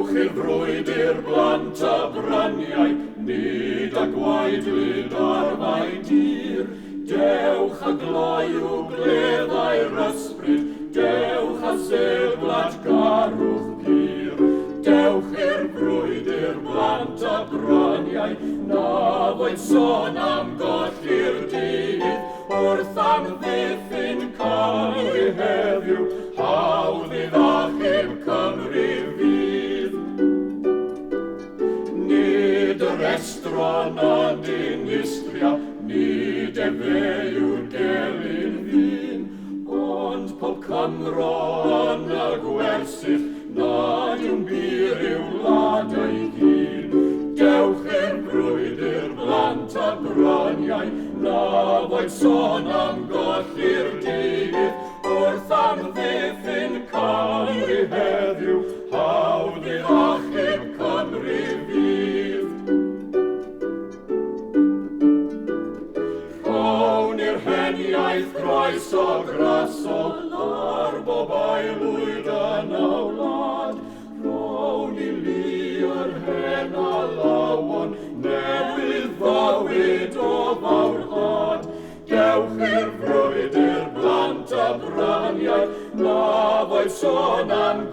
Dewch i'r frwydr blant a braniau, nid a gwaedlyd arfau dir. Dewch a gloi o gleddau'r ysbryd, dewch a seblad garwch pur. Dewch i'r brwydr blant a braniau, na fo'n sôn am golli'r dydd. Wrth amddiffyn Cymru heddiw, hawdd i ddachub Cymru fydd. Nid y restron a dinistria, nid e fe yw'r gelyn ddyn, ond pob Cymro yn y gwersyll, nad yw'n bir i'w wlad ei hun. Dewch i'r brwydr blant a braniau, na fo'n sôn am golli'r dydd. Wrth amddiffyn Cymru heddiw, hawdd i ddachub Cymru fydd. Rhown i'r heniaeth groeso grasol ar bob aelwyd yn y wlad. Rhown i lu'r hen a lawon, newydd fywyd o fawrhad. Dewch i'r frwydr blant a braniau, na fo'n sôn am